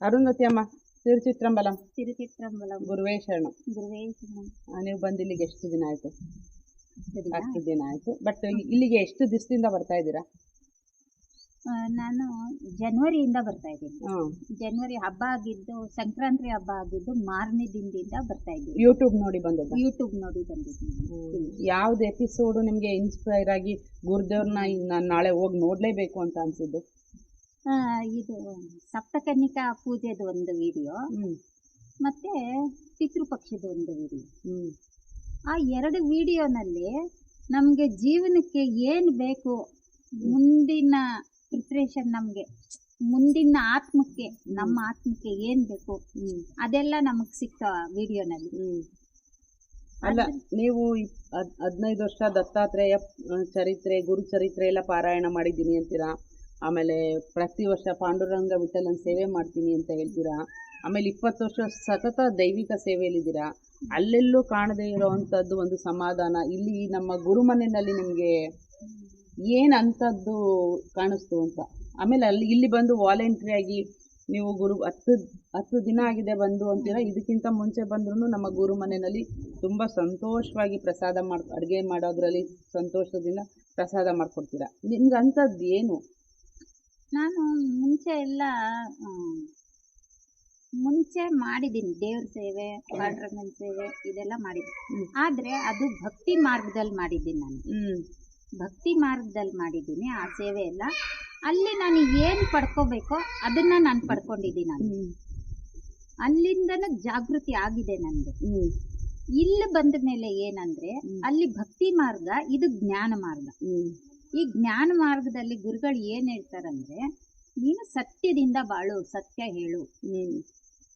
ಅರುಂಧತಿ ಅಮ್ಮ, ತಿರುಚಿತ್ರಂಬಲಂ. ತಿರುಚಿತ್ರಂಬಲಂ. ಗುರುವೇ ಶರಣಂ. ಗುರುವೇ ಶರಣಂ. ನೀವು ಬಂದು ಇಲ್ಲಿಗೆ ಎಷ್ಟು ದಿನ ಆಯ್ತು? 10 ದಿನ ಆಯ್ತು. ಬಟ್ ಇಲ್ಲಿಗೆ ಎಷ್ಟು ದಿವಸದಿಂದ ಬರ್ತಾ ಇದ್ದೀರಾ? ನಾನು ಜನವರಿಯಿಂದ ಬರ್ತಾ ಇದ್ದೀನಿ. ಜನವರಿ ಹಬ್ಬ ಆಗಿದ್ದು, ಸಂಕ್ರಾಂತಿ ಹಬ್ಬ ಆಗಿದ್ದು ಮಾರನೇ ದಿನದಿಂದ ಬರ್ತಾ ಇದ್ದೀನಿ. ಯೂಟ್ಯೂಬ್ ನೋಡಿ ಬಂದದ್ದು? ಯೂಟ್ಯೂಬ್ ನೋಡಿ ಬಂದಿದ್ದೀನಿ. ಯಾವ್ದು ಎಪಿಸೋಡು ನಿಮಗೆ ಇನ್ಸ್ಪೈರ್ ಆಗಿ ಗುರುದೇವ್ರನ್ನ ನಾನು ನಾಳೆ ಹೋಗಿ ನೋಡ್ಲೇಬೇಕು ಅಂತ ಅನ್ಸಿದ್ದು? ಇದು ಸಪ್ತಕನ್ನಿಕಾ ಪೂಜೆದು ಒಂದು ವಿಡಿಯೋ, ಮತ್ತೆ ಪಿತೃಪಕ್ಷದ ಒಂದು ವಿಡಿಯೋ. ಆ 2 ವಿಡಿಯೋನಲ್ಲಿ ನಮಗೆ ಜೀವನಕ್ಕೆ ಏನು ಬೇಕು, ಮುಂದಿನ ಪ್ರಿಪ್ರೇಷನ್, ನಮಗೆ ಮುಂದಿನ ಆತ್ಮಕ್ಕೆ, ನಮ್ಮ ಆತ್ಮಕ್ಕೆ ಏನು ಬೇಕು ಅದೆಲ್ಲ ನಮಗೆ ಸಿಕ್ತ ವಿಡಿಯೋನಲ್ಲಿ. ಅಲ್ಲ, ನೀವು 15 ವರ್ಷ ದತ್ತಾತ್ರೇಯ ಚರಿತ್ರೆ, ಗುರು ಚರಿತ್ರೆ ಎಲ್ಲ ಪಾರಾಯಣ ಮಾಡಿದ್ದೀನಿ ಅಂತೀರಾ. ಆಮೇಲೆ ಪ್ರತಿ ವರ್ಷ ಪಾಂಡುರಂಗ ವಿಠಲನ ಸೇವೆ ಮಾಡ್ತೀನಿ ಅಂತ ಹೇಳ್ತೀರಾ. ಆಮೇಲೆ 20 ವರ್ಷ ಸತತ ದೈವಿಕ ಸೇವೆಯಲ್ಲಿದ್ದೀರಾ. ಅಲ್ಲೆಲ್ಲೂ ಕಾಣದೇ ಇರೋವಂಥದ್ದು ಒಂದು ಸಮಾಧಾನ ಇಲ್ಲಿ ನಮ್ಮ ಗುರುಮನೆಯಲ್ಲಿ ನಿಮಗೆ ಏನು ಅಂಥದ್ದು ಕಾಣಿಸ್ತು ಅಂತ. ಆಮೇಲೆ ಇಲ್ಲಿ ಬಂದು ವಾಲಂಟ್ರಿ ಆಗಿ ನೀವು 10 ದಿನ ಆಗಿದೆ ಬಂದು ಅಂತೀರಾ. ಇದಕ್ಕಿಂತ ಮುಂಚೆ ಬಂದ್ರೂ ನಮ್ಮ ಗುರುಮನೆಯಲ್ಲಿ ತುಂಬ ಸಂತೋಷವಾಗಿ ಪ್ರಸಾದ ಅಡುಗೆ ಮಾಡೋದ್ರಲ್ಲಿ ಸಂತೋಷದಿಂದ ಪ್ರಸಾದ ಮಾಡಿಕೊಡ್ತೀರಾ. ನಿಮ್ಗೆ ಅಂಥದ್ದು ಏನು? ನಾನು ಮುಂಚೆ ಮಾಡಿದ್ದೀನಿ ದೇವ್ರ ಸೇವೆ, ಪಾಂಡುರಂಗನ ಸೇವೆ ಇದೆಲ್ಲ ಮಾಡಿದ್ದೀನಿ. ಆದರೆ ಅದು ಭಕ್ತಿ ಮಾರ್ಗದಲ್ಲಿ ಮಾಡಿದ್ದೀನಿ. ನಾನು ಭಕ್ತಿ ಮಾರ್ಗದಲ್ಲಿ ಮಾಡಿದ್ದೀನಿ ಆ ಸೇವೆ ಎಲ್ಲ. ಅಲ್ಲಿ ನಾನು ಏನು ಪಡ್ಕೋಬೇಕೋ ಅದನ್ನ ನಾನು ಪಡ್ಕೊಂಡಿದ್ದೀನಿ. ನಾನು ಅಲ್ಲಿಂದನೂ ಜಾಗೃತಿ ಆಗಿದೆ ನನಗೆ. ಇಲ್ಲಿ ಬಂದ ಮೇಲೆ ಏನಂದ್ರೆ ಅಲ್ಲಿ ಭಕ್ತಿ ಮಾರ್ಗ, ಇದು ಜ್ಞಾನ ಮಾರ್ಗ. ಈ ಜ್ಞಾನ ಮಾರ್ಗದಲ್ಲಿ ಗುರುಗಳು ಏನ್ ಹೇಳ್ತಾರಂದ್ರೆ, ನೀನು ಸತ್ಯದಿಂದ ಬಾಳು, ಸತ್ಯ ಹೇಳು,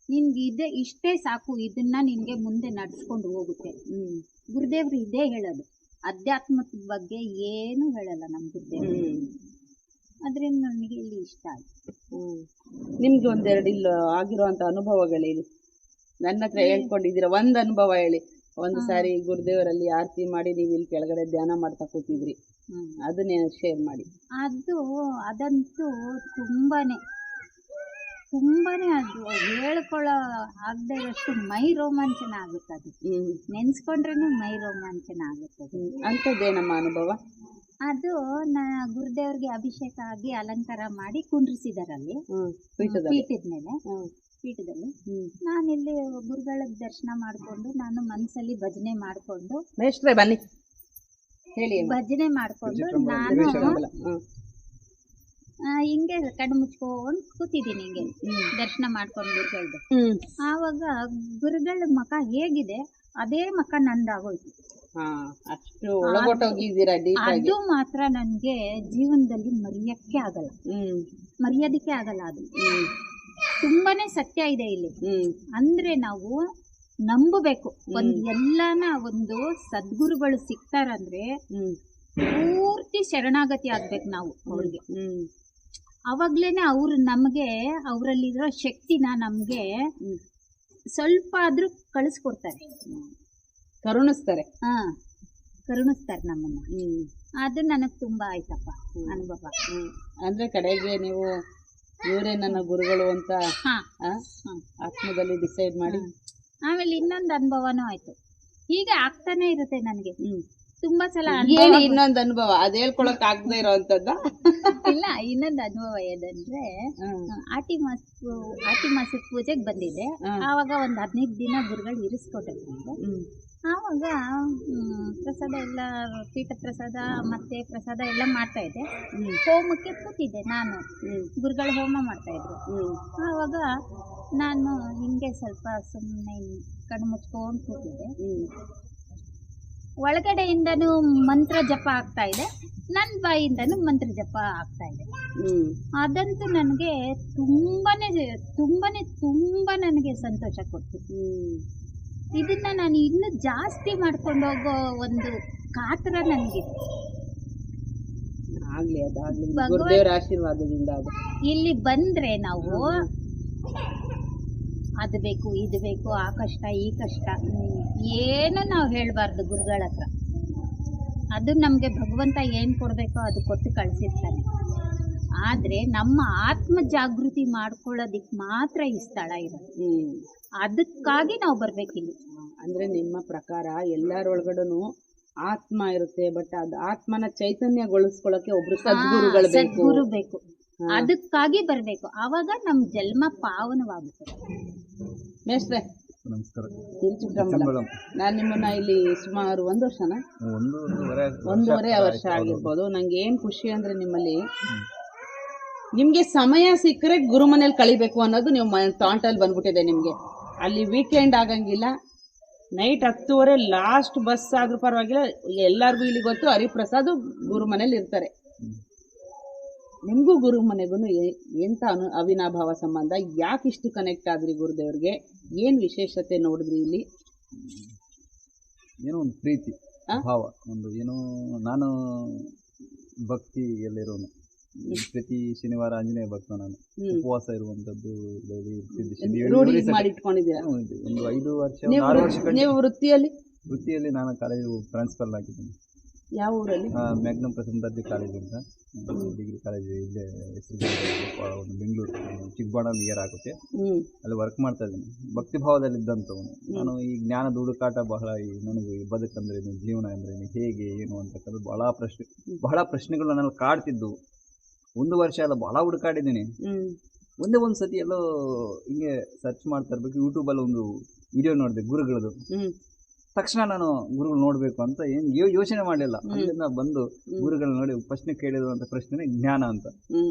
ನಿನ್ಗೆ ಇಷ್ಟೇ ಸಾಕು, ಇದನ್ನ ನಿನ್ಗೆ ಮುಂದೆ ನಡ್ಸ್ಕೊಂಡು ಹೋಗುತ್ತೆ. ಗುರುದೇವ್ರು ಇದೇ ಹೇಳೋದು, ಅಧ್ಯಾತ್ಮದ ಬಗ್ಗೆ ಏನು ಹೇಳಲ್ಲ ನಮ್ಮ ಗುರುದೇವ್ರು. ಅದರಿಂದ ನನಗೆ ಇಲ್ಲಿ ಇಷ್ಟ ಆಯ್ತು. ನಿಮ್ಗೆ 1-2 ಇಲ್ಲಿ ಆಗಿರುವಂತ ಅನುಭವಗಳು ಹೇಳಿ. ನನ್ನ ಹತ್ರ ಹೇಳ್ಕೊಂಡಿದ್ದೀರಾ, ಒಂದು ಅನುಭವ ಹೇಳಿ. ಒಂದು ಸಾರಿ ಗುರುದೇವರಲ್ಲಿ ಆರತಿ ಮಾಡಿ ನೀವು ಇಲ್ಲಿ ಕೆಳಗಡೆ ಧ್ಯಾನ ಮಾಡ್ತಾ ಕೂತಿದ್ರಿ, ಅದನ್ನೇ ಶೇರ್ ಮಾಡಿ. ಅದಂತೂ ತುಂಬಾನೇ ಅದು ಹೇಳ್ಕೊಳ್ಳೋ ಆಗದೆ ಇರೋಷ್ಟು ಮೈ ರೋಮಾಂಚನ ಆಗುತ್ತೆ. ಅದು ನೆನ್ಸ್ಕೊಂಡ್ರೇನು ಮೈ ರೋಮಾಂಚನ ಆಗುತ್ತದೆ. ಅಂಥದ್ದೇನಮ್ಮ ಅನುಭವ? ಅದು ಗುರುದೇವ್ರಿಗೆ ಅಭಿಷೇಕ ಆಗಿ ಅಲಂಕಾರ ಮಾಡಿ ಕುಂಡ್ರಿಸಿದಾರಲ್ಲಿ ಪೀಠದಲ್ಲಿ ನಾನಿಲ್ಲಿ ಗುರುಗಳ ದರ್ಶನ ಮಾಡಿಕೊಂಡು, ನಾನು ಮನಸ್ಸಲ್ಲಿ ಭಜನೆ ಮಾಡಿಕೊಂಡು, ಬನ್ನಿ ಹೇಳಿ, ಭಜನೆ ಮಾಡಿಕೊಂಡು ನಾನು ಹಿಂಗೆ ಕಣ್ಣು ಮುಚ್ಕೊಂಡು ಕೂತಿದ್ದೀನಿ, ಹಿಂಗೆ ದರ್ಶನ ಮಾಡ್ಕೊಂಡು ಗುರುಗಳದ್ದು. ಆವಾಗ ಗುರುಗಳ ಮುಖ ಹೇಗಿದೆ ಅದೇ ಮುಖ ನಂದಾಗೋಯ್ತು. ಅದು ಮಾತ್ರ ನನಗೆ ಜೀವನದಲ್ಲಿ ಮರೆಯೋದಕ್ಕೆ ಆಗಲ್ಲ. ಅದು ತುಂಬಾನೇ ಸತ್ಯ ಇದೆ ಇಲ್ಲಿ. ಅಂದ್ರೆ ನಾವು ನಂಬಬೇಕು, ಒಂದು ಸದ್ಗುರುಗಳು ಸಿಗ್ತಾರಂದ್ರೆ ಪೂರ್ತಿ ಶರಣಾಗತಿ ಆಗ್ಬೇಕು ನಾವು ಅವ್ರಿಗೆ. ಅವಾಗ್ಲೇನೆ ಅವ್ರು ನಮ್ಗೆ ಅವರಲ್ಲಿರೋ ಶಕ್ತಿನ ನಮ್ಗೆ ಸ್ವಲ್ಪ ಆದ್ರೂ ಕಳಿಸ್ಕೊಡ್ತಾರೆ, ಕರುಣಿಸ್ತಾರೆ ನಮ್ಮನ್ನ. ಅದು ನನಗೆ ತುಂಬಾ ಆಯ್ತಪ್ಪ ಅನುಭವ. ಅಂದ್ರೆ ಕಡೆಗೆ ನೀವು ಇವರೇ ನನ್ನ ಗುರುಗಳು ಅಂತ ಆತ್ಮದಲ್ಲಿ ಡಿಸೈಡ್ ಮಾಡಿ. ಆಮೇಲೆ ಇನ್ನೊಂದು ಅನುಭವನೂ ಆಯ್ತು. ಹೀಗೆ ಆಗ್ತಾನೆ ಇರುತ್ತೆ ನನಗೆ ತುಂಬಾ ಸಲ. ಇನ್ನೊಂದು ಅನುಭವ ಅದು ಹೇಳ್ಕೊಳಕ್ ಆಗದೆ ಇರೋಂಥದ್ದ? ಇಲ್ಲ, ಇನ್ನೊಂದು ಅನುಭವ ಏನಂದ್ರೆ, ಆಟಿ ಮಾಸದ ಪೂಜೆಗೆ ಬಂದಿದ್ದೆ. ಆವಾಗ ಒಂದು 15 ದಿನ ಗುರುಗಳು ಇರಿಸ್ಕೊಟ್ಟಿದ್ರು. ಆವಾಗ ಪ್ರಸಾದ ಎಲ್ಲ, ಪೀಠ ಪ್ರಸಾದ ಮತ್ತೆ ಪ್ರಸಾದ ಎಲ್ಲ ಮಾಡ್ತಾ ಇದ್ದೆ. ಹೋಮಕ್ಕೆ ಕೂತಿದ್ದೆ ನಾನು, ಗುರುಗಳು ಹೋಮ ಮಾಡ್ತಾ ಇದ್ರು. ಆವಾಗ ನಾನು ಹಿಂಗೆ ಸ್ವಲ್ಪ ಸುಮ್ಮನೆ ಕಣ್ಣು ಮುಚ್ಕೊಂಡು ಕೂತಿದ್ದೆ. ಒಳಗಡೆಯಿಂದನೂ ಮಂತ್ರ ಜಪ ಆಗ್ತಾ ಇದೆ, ನನ್ನ ಬಾಯಿಂದನೂ ಮಂತ್ರ ಜಪ ಆಗ್ತಾ ಇದೆ. ಅದಂತೂ ನನಗೆ ತುಂಬಾ ನನಗೆ ಸಂತೋಷ ಕೊಡ್ತು. ಇದನ್ನ ನಾನು ಇನ್ನೂ ಜಾಸ್ತಿ ಮಾಡ್ಕೊಂಡು ಹೋಗೋ ಒಂದು ಕಾತರ ನನಗಿದೆ. ಆಶೀರ್ವಾದದಿಂದ ಇಲ್ಲಿ ಬಂದ್ರೆ ನಾವು ಅದು ಬೇಕು, ಇದು ಬೇಕು, ಆ ಕಷ್ಟ, ಈ ಕಷ್ಟ ಏನು ನಾವು ಹೇಳಬಾರ್ದು ಗುರುಗಳ ಹತ್ರ. ಅದು ನಮಗೆ ಭಗವಂತ ಏನು ಕೊಡಬೇಕೋ ಅದು ಕೊಟ್ಟು ಕಳಿಸಿರ್ತಾನೆ. ಆದ್ರೆ ನಮ್ಮ ಆತ್ಮ ಜಾಗೃತಿ ಮಾಡ್ಕೊಳ್ಳೋದಿಕ್ ಮಾತ್ರ ಈ ಸ್ಥಳ ಇರೋದು. ಅದಕ್ಕಾಗಿ ನಾವು ಬರ್ಬೇಕಿಲ್ಲಿ. ಅಂದ್ರೆ ನಿಮ್ಮ ಪ್ರಕಾರ ಎಲ್ಲರೊಳಗಡೆನೂ ಆತ್ಮ ಇರುತ್ತೆ, ಬಟ್ ಅದು ಆತ್ಮನ ಚೈತನ್ಯಗೊಳಿಸ್ಕೊಳ್ಳೋಕೆ ಒಬ್ರು ಸದ್ಗುರುಗಳು ಸದ್ಗುರು ಬೇಕು. ಅದಕ್ಕಾಗಿ ಬರ್ಬೇಕು, ಆವಾಗ ನಮ್ ಜನ್ಮ ಪಾವನವಾಗುತ್ತೆ. ಮೇಷ್ಟ್ರೆ ನಮಸ್ಕಾರ. ನಾನು ನಿಮ್ಮನ್ನ ಇಲ್ಲಿ ಸುಮಾರು ಒಂದೂವರೆ ವರ್ಷ ಆಗಿರ್ಬೋದು. ನಂಗೆ ಏನ್ ಖುಷಿ ಅಂದ್ರೆ ನಿಮ್ಗೆ ಸಮಯ ಸಿಕ್ಕರೆ ಗುರು ಮನೇಲಿ ಕಳಿಬೇಕು ಅನ್ನೋದು ನೀವು ಥಾಟಲ್ಲಿ ಬಂದ್ಬಿಟ್ಟಿದೆ ನಿಮ್ಗೆ. ಅಲ್ಲಿ ವೀಕೆಂಡ್ ಆಗಂಗಿಲ್ಲ, ನೈಟ್ 10:30 ಲಾಸ್ಟ್ ಬಸ್ ಆದ್ರೂ ಪರವಾಗಿಲ್ಲ, ಎಲ್ಲರಿಗೂ ಇಲ್ಲಿ ಗೊತ್ತು ಹರಿಪ್ರಸಾದ್ ಗುರು ಮನೇಲಿ ಇರ್ತಾರೆ. ನಿಮಗೂ ಗುರು ಮನೆಗೂ ಎಂತ ಅವಿನಾಭಾವ ಸಂಬಂಧ? ಯಾಕೆ ಇಷ್ಟು ಕನೆಕ್ಟ್ ಆದ್ರಿ ಗುರುದೇವ್ರಿಗೆ? ಏನು ವಿಶೇಷತೆ ನೋಡಿದ್ರಿ ಇಲ್ಲಿ? ಏನೋ ಒಂದು ಪ್ರೀತಿ ಭಾವ, ಒಂದು ಏನೋ ನಾನು ಭಕ್ತಿಯಲ್ಲಿರೋನು. ಪ್ರತಿ ಶನಿವಾರ ಆಂಜನೇಯ ಭಕ್ತ ನಾನು. ಉಪವಾಸ ಇರುವಂತದ್ದು ಒಂದು 5 ವರ್ಷ 6 ವರ್ಷ. ನೀವು ವೃತ್ತಿಯಲ್ಲಿ ನಾನು ಕಾಲೇಜು ಪ್ರಿನ್ಸಿಪಲ್ ಆಗಿದ್ದೀನಿ. ಯಾವ ಊರಲ್ಲಿ? ಮ್ಯಾಗ್ನಮ್ ಪ್ರಥಮ ದರ್ಜೆ ಕಾಲೇಜು ಅಂತ ಡಿಗ್ರಿ ಕಾಲೇಜು ಇಲ್ಲೇ ಒಂದು ಬೆಂಗಳೂರು ಚಿಕ್ಕಬಾಣಲ್ಲಿ ನಿಯರ್ ಆಗುತ್ತೆ. ಅಲ್ಲಿ ವರ್ಕ್ ಮಾಡ್ತಾ ಇದ್ದೀನಿ. ಭಕ್ತಿ ಭಾವದಲ್ಲಿದ್ದಂಥವನು ನಾನು. ಈ ಜ್ಞಾನದ ಹುಡುಕಾಟ ಬಹಳ, ನನಗೆ ಬದುಕಂದ್ರೆ ಜೀವನ ಅಂದ್ರೆ ಹೇಗೆ ಏನು ಅಂತಕ್ಕಂಥದ್ದು ಬಹಳ ಪ್ರಶ್ನೆಗಳು ನನ್ನಲ್ಲಿ ಕಾಡ್ತಿದ್ದು. 1 ವರ್ಷ ಅಲ್ಲ, ಬಹಳ ಹುಡುಕಾಡಿದ್ದೀನಿ. ಒಂದೇ ಸತಿ ಎಲ್ಲೋ ಹಿಂಗೆ ಸರ್ಚ್ ಮಾಡ್ತಾ ಇರ್ಬೇಕು, ಯೂಟ್ಯೂಬಲ್ಲಿ ಒಂದು ವಿಡಿಯೋ ನೋಡಿದೆ ಗುರುಗಳದು. ತಕ್ಷಣ ನಾನು ಗುರುಗಳು ನೋಡಬೇಕು ಅಂತ ಏನು ಯೋಚನೆ ಮಾಡಲಿಲ್ಲ. ಅಲ್ಲಿಂದ ಬಂದು ಗುರುಗಳು ನೋಡಿ ಪ್ರಶ್ನೆ ಕೇಳಿರುವಂಥ ಪ್ರಶ್ನೆ ಜ್ಞಾನ ಅಂತ.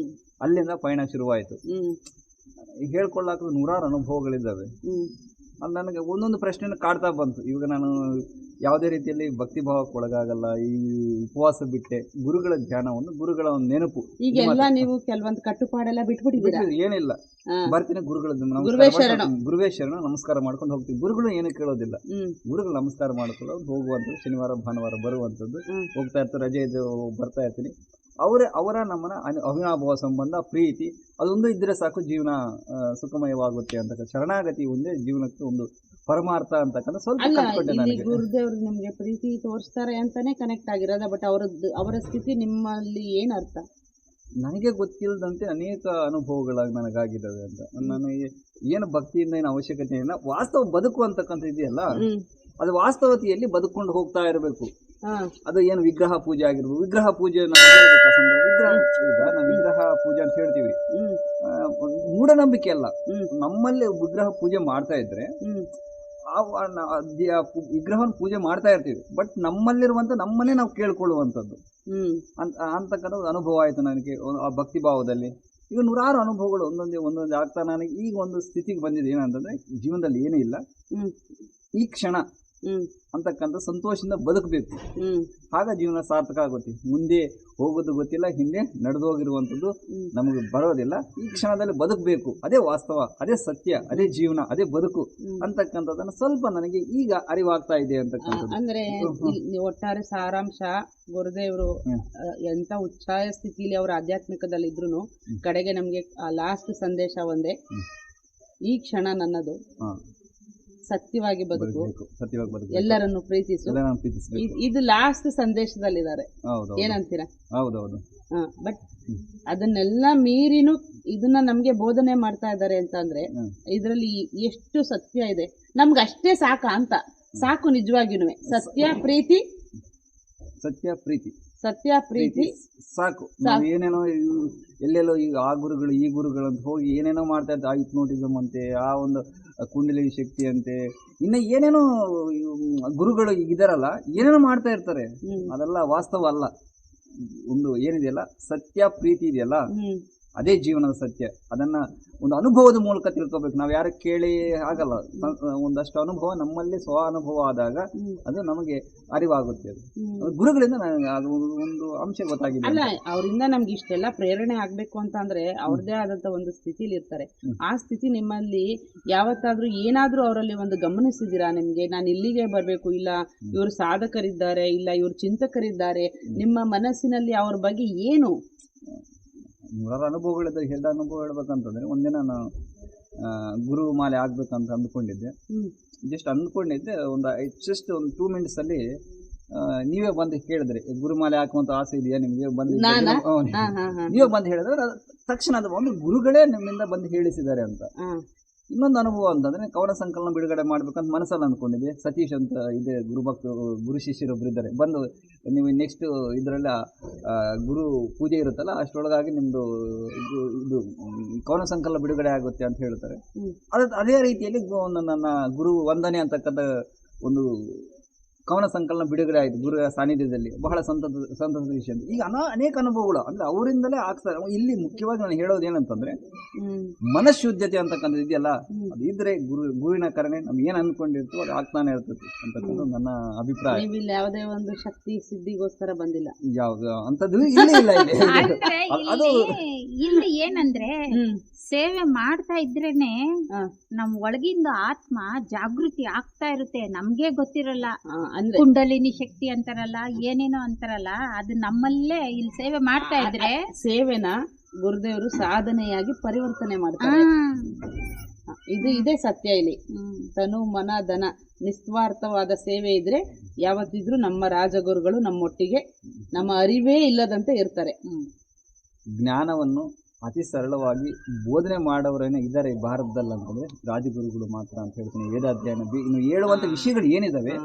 ಅಲ್ಲಿಂದ ಪಯಣ ಶುರುವಾಯಿತು. ಹೇಳ್ಕೊಳ್ಳಾಕ 100 ಅನುಭವಗಳಿದ್ದಾವೆ. ಅಲ್ಲಿ ನನಗೆ ಒಂದೊಂದು ಪ್ರಶ್ನೆನ ಕಾಡ್ತಾ ಬಂತು. ಇವಾಗ ನಾನು ಯಾವುದೇ ರೀತಿಯಲ್ಲಿ ಭಕ್ತಿ ಭಾವಕ್ಕೆ ಒಳಗಾಗಲ್ಲ. ಈ ಉಪವಾಸ ಬಿಟ್ಟೆ ಗುರುಗಳ ಧ್ಯಾನವನ್ನು, ಗುರುಗಳ ಒಂದು ನೆನಪು. ಈಗೆಲ್ಲ ನೀವು ಕೆಲವೊಂದು ಕಟ್ಟುಪಾಡೆಲ್ಲ ಬಿಟ್ಬಿಟ್ಟಿದ್ದೀರಾ? ಏನಿಲ್ಲ, ಬರ್ತೀನಿ ಗುರುಗಳ ಗುರುವೇಶ್ವರನ ನಮಸ್ಕಾರ ಮಾಡ್ಕೊಂಡು ಹೋಗ್ತೀವಿ. ಗುರುಗಳು ಏನು ಕೇಳೋದಿಲ್ಲ. ಗುರುಗಳು ನಮಸ್ಕಾರ ಮಾಡ್ಕೊಳ್ಳೋದು, ಹೋಗುವಂಥದ್ದು, ಶನಿವಾರ ಭಾನುವಾರ ಬರುವಂಥದ್ದು, ಹೋಗ್ತಾ ಇರ್ತಾರೆ, ರಜೆ ಇದ್ದು ಬರ್ತಾ ಇರ್ತೀನಿ. ಅವರ ನಮ್ಮನ್ನ ಅವಿನಾಭಾವ ಸಂಬಂಧ, ಪ್ರೀತಿ ಅದೊಂದು ಇದ್ರೆ ಸಾಕು, ಜೀವನ ಸುಖಮಯವಾಗುತ್ತೆ ಅಂತಕ್ಕ ಶರಣಾಗತಿ ಒಂದೇ ಜೀವನಕ್ಕೆ ಒಂದು ಪರಮಾರ್ಥ ಅಂತಕ್ಕಂಥ ಸ್ವಲ್ಪ ಗುರುದೇವ್ರು ನಿಮ್ಗೆ ಪ್ರೀತಿ ತೋರಿಸ್ತಾರೆ ಅಂತಾನೆ ಕನೆಕ್ಟ್ ಆಗಿರೋದ. ಬಟ್ ಅವರ ಸ್ಥಿತಿ ನಿಮ್ಮಲ್ಲಿ ಏನ್ ಅರ್ಥ? ನನಗೆ ಗೊತ್ತಿಲ್ಲದಂತೆ ಅನೇಕ ಅನುಭವಗಳಾಗಿ ನನಗಾಗಿದ್ದಾವೆ ಅಂತ. ನನಗೆ ಏನು ಭಕ್ತಿಯಿಂದ ಏನು ಅವಶ್ಯಕತೆ ಇಲ್ಲ. ವಾಸ್ತವ ಬದುಕು ಅಂತಕ್ಕಂಥ ಇದೆಯಲ್ಲ, ಅದು ವಾಸ್ತವತೆಯಲ್ಲಿ ಬದುಕೊಂಡು ಹೋಗ್ತಾ ಇರಬೇಕು. ಅದು ಏನು ವಿಗ್ರಹ ಪೂಜೆ ಆಗಿರ್ಬೋದು. ವಿಗ್ರಹ ಪೂಜೆ ವಿಗ್ರಹ ಪೂಜೆ ಅಂತ ಹೇಳ್ತೀವಿ, ಮೂಢನಂಬಿಕೆ ಅಲ್ಲ. ನಮ್ಮಲ್ಲಿ ವಿಗ್ರಹ ಪೂಜೆ ಮಾಡ್ತಾ ಇದ್ರೆ ವಿಗ್ರಹವನ್ನು ಪೂಜೆ ಮಾಡ್ತಾ ಇರ್ತೀವಿ, ಬಟ್ ನಮ್ಮಲ್ಲಿರುವಂತ ನಮ್ಮನ್ನೇ ನಾವು ಕೇಳ್ಕೊಳ್ಳುವಂಥದ್ದು ಅಂತಕ್ಕಂಥದ್ದು ಅನುಭವ ಆಯಿತು ನನಗೆ ಆ ಭಕ್ತಿ ಭಾವದಲ್ಲಿ. ಈಗ 100 ಅನುಭವಗಳು ಒಂದೊಂದೇ ಆಗ್ತಾ ನನಗೆ ಈಗ ಒಂದು ಸ್ಥಿತಿಗೆ ಬಂದಿದೆ. ಏನಂತಂದ್ರೆ ಜೀವನದಲ್ಲಿ ಏನೂ ಇಲ್ಲ, ಈ ಕ್ಷಣ ಅಂತಕ್ಕಂಥ ಸಂತೋಷದಿಂದ ಬದುಕಬೇಕು. ಆಗ ಜೀವನ ಸಾರ್ಥಕ ಆಗುತ್ತೆ. ಮುಂದೆ ಹೋಗೋದು ಗೊತ್ತಿಲ್ಲ, ಹಿಂದೆ ನಡೆದು ಹೋಗಿರುವಂಥದ್ದು ನಮಗೆ ಬರೋದಿಲ್ಲ. ಈ ಕ್ಷಣದಲ್ಲಿ ಬದುಕಬೇಕು, ಅದೇ ವಾಸ್ತವ, ಅದೇ ಸತ್ಯ, ಅದೇ ಜೀವನ, ಅದೇ ಬದುಕು ಅಂತಕ್ಕಂಥದ್ದನ್ನು ಸ್ವಲ್ಪ ನನಗೆ ಈಗ ಅರಿವಾಗ್ತಾ ಇದೆ ಅಂತಕ್ಕಂಥದ್ದು. ಅಂದ್ರೆ ಒಟ್ಟಾರೆ ಸಾರಾಂಶ, ಗುರುದೇವರು ಎಂತ ಉಚ್ಛಾಯ ಸ್ಥಿತಿಲಿ ಅವರು ಆಧ್ಯಾತ್ಮಿಕದಲ್ಲಿ ಇದ್ರು ಕಡೆಗೆ ನಮ್ಗೆ ಲಾಸ್ಟ್ ಸಂದೇಶ ಒಂದೇ, ಈ ಕ್ಷಣ ನನ್ನದು, ಸತ್ಯವಾಗಿ ಬದುಕು, ಎಲ್ಲರನ್ನು ಪ್ರೀತಿಸು. ಇದು ಲಾಸ್ಟ್ ಸಂದೇಶದಲ್ಲಿದ್ದಾರೆ. ಏನಂತೀರಾ? ಹೌದೌದು. ಬಟ್ ಅದನ್ನೆಲ್ಲ ಮೀರಿನೂ ಇದನ್ನ ನಮ್ಗೆ ಬೋಧನೆ ಮಾಡ್ತಾ ಇದ್ದಾರೆ ಅಂತ ಅಂದ್ರೆ ಇದ್ರಲ್ಲಿ ಎಷ್ಟು ಸತ್ಯ ಇದೆ. ನಮ್ಗೆ ಅಷ್ಟೇ ಸಾಕ ಅಂತ, ಸಾಕು ನಿಜವಾಗಿನೂ. ಸತ್ಯ ಪ್ರೀತಿ ಸಾಕು. ನಾವು ಏನೇನೋ ಎಲ್ಲೆಲ್ಲೋ ಈಗ ಆ ಗುರುಗಳು ಈ ಗುರುಗಳು ಅಂತ ಹೋಗಿ ಏನೇನೋ ಮಾಡ್ತಾ ಇರ್ತಾರೆ. ಆ ಹಿಪ್ನೋಟಿಸಮ್ ಅಂತೆ, ಆ ಒಂದು ಕುಂಡಲಿ ಶಕ್ತಿ ಅಂತೆ, ಇನ್ನು ಏನೇನೋ ಗುರುಗಳು ಇದಾರಲ್ಲ, ಏನೇನೋ ಮಾಡ್ತಾ ಇರ್ತಾರೆ. ಅದೆಲ್ಲ ವಾಸ್ತವ ಅಲ್ಲ. ಒಂದು ಏನಿದೆಯಲ್ಲ, ಸತ್ಯ ಪ್ರೀತಿ ಇದೆಯಲ್ಲ, ಅದೇ ಜೀವನದ ಸತ್ಯ. ಅದನ್ನ ಒಂದು ಅನುಭವದ ಮೂಲಕ ತಿಳ್ಕೊಬೇಕು. ನಾವು ಯಾರು ಕೇಳಿ ಆಗಲ್ಲ. ಒಂದಷ್ಟು ಅನುಭವ ನಮ್ಮಲ್ಲಿ ಸ್ವ ಅನುಭವ ಆದಾಗ ಅದು ನಮಗೆ ಅರಿವಾಗುತ್ತೆ. ಅದು ಗುರುಗಳಿಂದ ನನಗೆ ಅದು ಒಂದು ಅಂಶ ಗೊತ್ತಾಗಿದೆ. ಅಲ್ಲ, ಅವರಿಂದ ನಮ್ಗೆ ಇಷ್ಟೆಲ್ಲ ಪ್ರೇರಣೆ ಆಗ್ಬೇಕು ಅಂತ ಅಂದ್ರೆ ಅವ್ರದ್ದೇ ಆದಂತ ಒಂದು ಸ್ಥಿತಿಲಿ ಇರ್ತಾರೆ. ಆ ಸ್ಥಿತಿ ನಿಮ್ಮಲ್ಲಿ ಯಾವತ್ತಾದ್ರೂ ಏನಾದ್ರೂ ಅವರಲ್ಲಿ ಒಂದು ಗಮನಿಸಿದಿರಾ? ನಿಮ್ಗೆ ನಾನು ಇಲ್ಲಿಗೆ ಬರ್ಬೇಕು, ಇಲ್ಲ ಇವರು ಸಾಧಕರಿದ್ದಾರೆ, ಇಲ್ಲ ಇವರು ಚಿಂತಕರಿದ್ದಾರೆ, ನಿಮ್ಮ ಮನಸ್ಸಿನಲ್ಲಿ ಅವ್ರ ಬಗ್ಗೆ ಏನು? 100 ಅನುಭವಗಳಿದ್ದ. ಎಲ್ಲ ಅನುಭವ ಹೇಳ್ಬೇಕಂತಂದ್ರೆ, ಒಂದಿನ ನಾನು ಗುರು ಮಾಲೆ ಆಗ್ಬೇಕಂತ ಅಂದ್ಕೊಂಡಿದ್ದೆ. ಜಸ್ಟ್ ಅಂದ್ಕೊಂಡಿದ್ದೆ. ಜಸ್ಟ್ ಒಂದು 2 ಮಿನಿಟ್ಸ್ ಅಲ್ಲಿ ನೀವೇ ಬಂದು ಕೇಳಿದ್ರೆ ಗುರುಮಾಲೆ ಹಾಕುವಂತ ಆಸೆ ಇದೆಯಾ ನಿಮಗೆ ಬಂದು ನಾನಾ? ಹ್ಮ್. ಹಾ ಹಾ ಹಾ ನೀವೇ ಬಂದು ಹೇಳಿದ್ರೆ ಅದು ತಕ್ಷಣ ಅದು ಒಂದು ಗುರುಗಳೇ ನಿಮ್ಮಿಂದ ಬಂದು ಹೇಳಿಸಿದ್ದಾರೆ ಅಂತ. ಹಾ ಇನ್ನೊಂದು ಅನುಭವ ಅಂತಂದ್ರೆ ಕವನ ಸಂಕಲನ ಬಿಡುಗಡೆ ಮಾಡ್ಬೇಕಂತ ಮನಸ್ಸಲ್ಲಿ ಅಂದ್ಕೊಂಡಿದ್ದೆ. ಸತೀಶ್ ಅಂತ ಇದೆ ಗುರು ಶಿಷ್ಯರೊಬ್ರು ಇದ್ದಾರೆ, ಬಂದು ನೀವು ನೆಕ್ಸ್ಟ್ ಇದರಲ್ಲಿ ಗುರು ಪೂಜೆ ಇರುತ್ತಲ್ಲ ಅಷ್ಟರೊಳಗಾಗಿ ನಿಮ್ದು ಇದು ಕವನ ಸಂಕಲನ ಬಿಡುಗಡೆ ಆಗುತ್ತೆ ಅಂತ ಹೇಳ್ತಾರೆ. ಅದೇ ರೀತಿಯಲ್ಲಿ ನನ್ನ ಗುರು ವಂದನೆ ಅಂತಕ್ಕಂಥ ಒಂದು ಕವನ ಸಂಕಲನ ಬಿಡುಗಡೆ ಆಯಿತು ಗುರುಗಳ ಸಾನ್ನಿಧ್ಯದಲ್ಲಿ. ಬಹಳ ಸಂತಸದ ವಿಷಯ. ಈಗ ಅನೇಕ ಅನುಭವಗಳು ಅಂದ್ರೆ ಅವರಿಂದಲೇ ಆಗ್ತಾರೆ. ಇಲ್ಲಿ ಮುಖ್ಯವಾಗಿ ನಾನು ಹೇಳೋದು ಏನಂತಂದ್ರೆ ಮನಃಶುದ್ಧತೆ ಅಂತಕ್ಕಂಥದ್ದು ಇದೆಯಲ್ಲ, ಅದು ಇದ್ರೆ ಗುರುವಿನ ಕರಣೆ ನಮ್ಗೆ ಏನ್ ಅನ್ಕೊಂಡಿರ್ತೀವೋ ಅದು ಆಗ್ತಾನೆ ಇರ್ತದೆ ಅಂತಕ್ಕಂಥದ್ದು ನನ್ನ ಅಭಿಪ್ರಾಯ. ನೀವು ಇಲ್ಲಿ ಯಾವುದೇ ಒಂದು ಶಕ್ತಿ ಸಿದ್ಧಿಗೋಸ್ಕರ ಬಂದಿಲ್ಲ, ಯಾವ್ದು ಅಂತದ್ದು ಇಲ್ಲ ಇಲ್ಲಿ. ಅಂದ್ರೆ ಅದು ಇಲ್ಲಿ ಏನಂದ್ರೆ ಸೇವೆ ಮಾಡ್ತಾ ಇದ್ರೇನೆ ನಮ್ ಒಳಗಿಂದ ಆತ್ಮ ಜಾಗೃತಿ ಆಗ್ತಾ ಇರುತ್ತೆ, ನಮ್ಗೆ ಗೊತ್ತಿರಲ್ಲ. ಅಂದ್ರೆ ಕುಂಡಲಿನಿ ಶಕ್ತಿ ಅಂತಾರಲ್ಲ, ಏನೇನೋ ಅಂತಾರಲ್ಲ, ಅದು ನಮ್ಮಲ್ಲೇ ಇಲ್ಲಿ ಸೇವೆ ಮಾಡ್ತಾ ಇದ್ರೆ ಸೇವೆನ ಗುರುದೇವರು ಸಾಧನೆಯಾಗಿ ಪರಿವರ್ತನೆ ಮಾಡ್ತಾರೆ. ಇದೇ ಸತ್ಯ ಇಲ್ಲಿ. ತನು ಮನ ಧನ ನಿಸ್ವಾರ್ಥವಾದ ಸೇವೆ ಇದ್ರೆ ಯಾವತ್ತಿದ್ರೂ ನಮ್ಮ ರಾಜಗುರುಗಳು ನಮ್ಮೊಟ್ಟಿಗೆ ನಮ್ಮ ಅರಿವೇ ಇಲ್ಲದಂತೆ ಇರ್ತಾರೆ. ಜ್ಞಾನವನ್ನು ಅತಿ ಸರಳವಾಗಿ ಬೋಧನೆ ಮಾಡೋರೇನೆ ಇದ್ದಾರೆ ಈ ಭಾರತದಲ್ಲಿ ಅಂತಂದ್ರೆ ರಾಜಗುರುಗಳು ಮಾತ್ರ ಅಂತ ಹೇಳ್ತೀನಿ. ವೇದಾಧ್ಯಯನ ಇನ್ನು ಹೇಳುವಂತ ವಿಷಯಗಳು ಏನಿದಾವೆ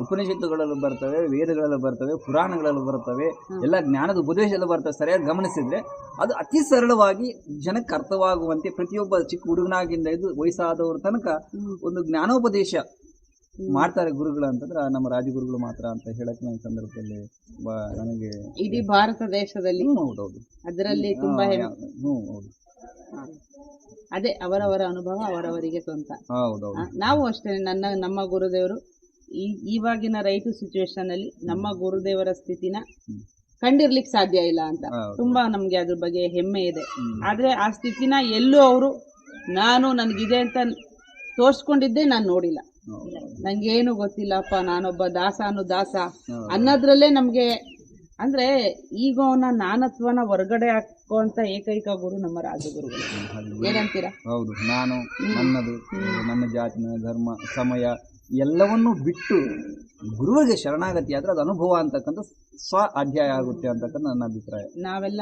ಉಪನಿಷತ್ತುಗಳಲ್ಲೂ ಬರ್ತವೆ, ವೇದಗಳಲ್ಲೂ ಬರ್ತವೆ, ಪುರಾಣಗಳಲ್ಲೂ ಬರ್ತವೆ, ಎಲ್ಲ ಜ್ಞಾನದ ಉಪದೇಶದಲ್ಲೂ ಬರ್ತವೆ. ಸರಿಯಾಗಿ ಗಮನಿಸಿದ್ರೆ ಅದು ಅತಿ ಸರಳವಾಗಿ ಜನಕ್ಕೆ ಅರ್ಥವಾಗುವಂತೆ ಪ್ರತಿಯೊಬ್ಬ ಚಿಕ್ಕ ಹುಡುಗನಾಗಿಂದ ಇದು ವಯಸ್ಸಾದವ್ರ ತನಕ ಒಂದು ಜ್ಞಾನೋಪದೇಶ ಮಾಡ್ತಾರೆ ಗುರುಗಳು ಅಂತಂದ್ರೆ ನಮ್ಮ ರಾಜಗುರುಗಳು ಮಾತ್ರ ಅಂತ ಹೇಳಕ್ ನನ್ನ ಸಂದರ್ಭದಲ್ಲಿ ನನಗೆ ಇಡೀ ಭಾರತ ದೇಶದಲ್ಲಿ ಹೌದೌದು ಅದರಲ್ಲಿ ತುಂಬಾ ಹೌದು ಅದೇ ಅವರವರ ಅನುಭವ ಅವರವರಿಗೆ ಸ್ವಂತ. ಹೌದೌದು. ನಾವು ಅಷ್ಟೇ ನಮ್ಮ ಗುರುದೇವರು ಇವಾಗಿನ ರೈಟು ಸಿಚುವೇಶನ್ ಅಲ್ಲಿ ನಮ್ಮ ಗುರುದೇವರ ಸ್ಥಿತಿನ ಕಂಡಿರ್ಲಿಕ್ಕೆ ಸಾಧ್ಯ ಇಲ್ಲ ಅಂತ ತುಂಬಾ ನಮ್ಗೆ ಅದ್ರ ಬಗ್ಗೆ ಹೆಮ್ಮೆ ಇದೆ. ಆದ್ರೆ ಆ ಸ್ಥಿತಿನ ಎಲ್ಲೂ ಅವರು ನನಗಿದೆ ಅಂತ ತೋರ್ಸ್ಕೊಂಡಿದ್ದೆ ನಾನು ನೋಡಿಲ್ಲ. ನಂಗೇನು ಗೊತ್ತಿಲ್ಲಪ್ಪ, ನಾನೊಬ್ಬ ದಾಸ ಅನ್ನೋದ್ರಲ್ಲೇ ನಮ್ಗೆ ಅಂದ್ರೆ ಈಗೋನ ನಾನತ್ವನ ಹೊರಗಡೆ ಹಾಕುವಂತ ಏಕೈಕ ಗುರು ನಮ್ಮ ರಾಜಗುರುಗಳು. ಏನಂತೀರಾ? ಹೌದು. ನಾನು ನನ್ನದು ನನ್ನ ಜಾತಿ, ನನ್ನ ಧರ್ಮ, ಸಮಯ ಎಲ್ಲವನ್ನೂ ಬಿಟ್ಟು ಗುರುವಿಗೆ ಶರಣಾಗತಿ ಆದ್ರೆ ಅದು ಅನುಭವ ಅಂತಕ್ಕಂಥ ಸ್ವ ಅಧ್ಯಾಯ ಆಗುತ್ತೆ ಅಂತಕ್ಕಂಥ ನನ್ನ ಅಭಿಪ್ರಾಯ. ನಾವೆಲ್ಲ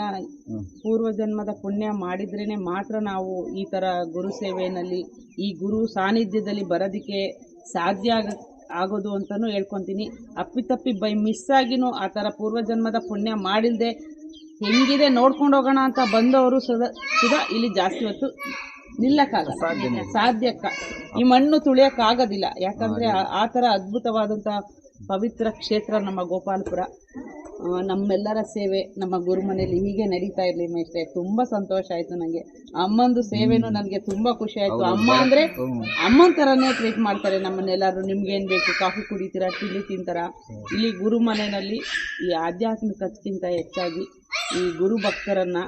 ಪೂರ್ವ ಜನ್ಮದ ಪುಣ್ಯ ಮಾಡಿದ್ರೇನೆ ಮಾತ್ರ ನಾವು ಈ ತರ ಗುರು ಸೇವೆಯಲ್ಲಿ ಈ ಗುರು ಸಾನ್ನಿಧ್ಯದಲ್ಲಿ ಬರೋದಿಕ್ಕೆ ಸಾಧ್ಯ ಆಗೋದು ಅಂತಾನು ಹೇಳ್ಕೊಂತೀನಿ. ಅಪ್ಪಿತಪ್ಪಿ ಬೈ ಮಿಸ್ ಆಗಿನೂ ಆ ಥರ ಪೂರ್ವಜನ್ಮದ ಪುಣ್ಯ ಮಾಡಿಲ್ದೆ ಹೆಂಗಿದೆ ನೋಡ್ಕೊಂಡು ಹೋಗೋಣ ಅಂತ ಬಂದವರು ಸುಧಾ ಇಲ್ಲಿ ಜಾಸ್ತಿ ಹೊತ್ತು ನಿಲ್ಲಕ್ಕಾಗಲ್ಲ, ಸಾಧ್ಯಕ್ಕ ಈ ಮಣ್ಣು ತುಳಿಯಕ್ಕಾಗೋದಿಲ್ಲ. ಯಾಕಂದ್ರೆ ಆ ಥರ ಅದ್ಭುತವಾದಂಥ ಪವಿತ್ರ ಕ್ಷೇತ್ರ ನಮ್ಮ ಗೋಪಾಲಪುರ. ನಮ್ಮೆಲ್ಲರ ಸೇವೆ ನಮ್ಮ ಗುರುಮನೆಯಲ್ಲಿ ಹೀಗೆ ನಡೀತಾ ಇರಲಿ ಮೇಷ್ಟ್ರೆ. ತುಂಬ ಸಂತೋಷ ಆಯಿತು ನನಗೆ. ಅಮ್ಮಂದು ಸೇವೆನೂ ನನಗೆ ತುಂಬ ಖುಷಿ ಆಯಿತು. ಅಮ್ಮ ಅಂದರೆ ಅಮ್ಮನ ಥರನೇ ಟ್ರೀಟ್ ಮಾಡ್ತಾರೆ ನಮ್ಮನ್ನೆಲ್ಲರೂ. ನಿಮ್ಗೇನು ಬೇಕು, ಕಾಫಿ ಕುಡಿತೀರಾ, ತಿಂಡಿ ತಿಂತಾರ. ಇಲ್ಲಿ ಗುರುಮನೆಯಲ್ಲಿ ಈ ಆಧ್ಯಾತ್ಮಿಕಕ್ಕಿಂತ ಹೆಚ್ಚಾಗಿ ಈ ಗುರು ಭಕ್ತರನ್ನ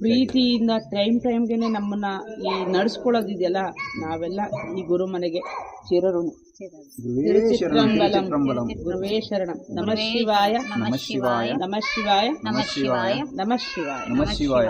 ಪ್ರೀತಿಯಿಂದ ಟೈಮ್ಗೆನೆ ನಮ್ಮನ್ನ ಈ ನಡೆಸ್ಕೊಳ್ಳೋದಿದೆಯಲ್ಲ, ನಾವೆಲ್ಲ ಈ ಗುರುಮನೆಗೆ ಚಿರಋಣಿ. ಗುರುವೇ ಶರಣಂ. ನಮಃ ಶಿವಾಯ, ನಮಃ ಶಿವಾಯ, ನಮಃ ಶಿವಾಯ, ನಮಃ ಶಿವಾಯ, ನಮಃ ಶಿವಾಯ, ನಮಃ ಶಿವಾಯ.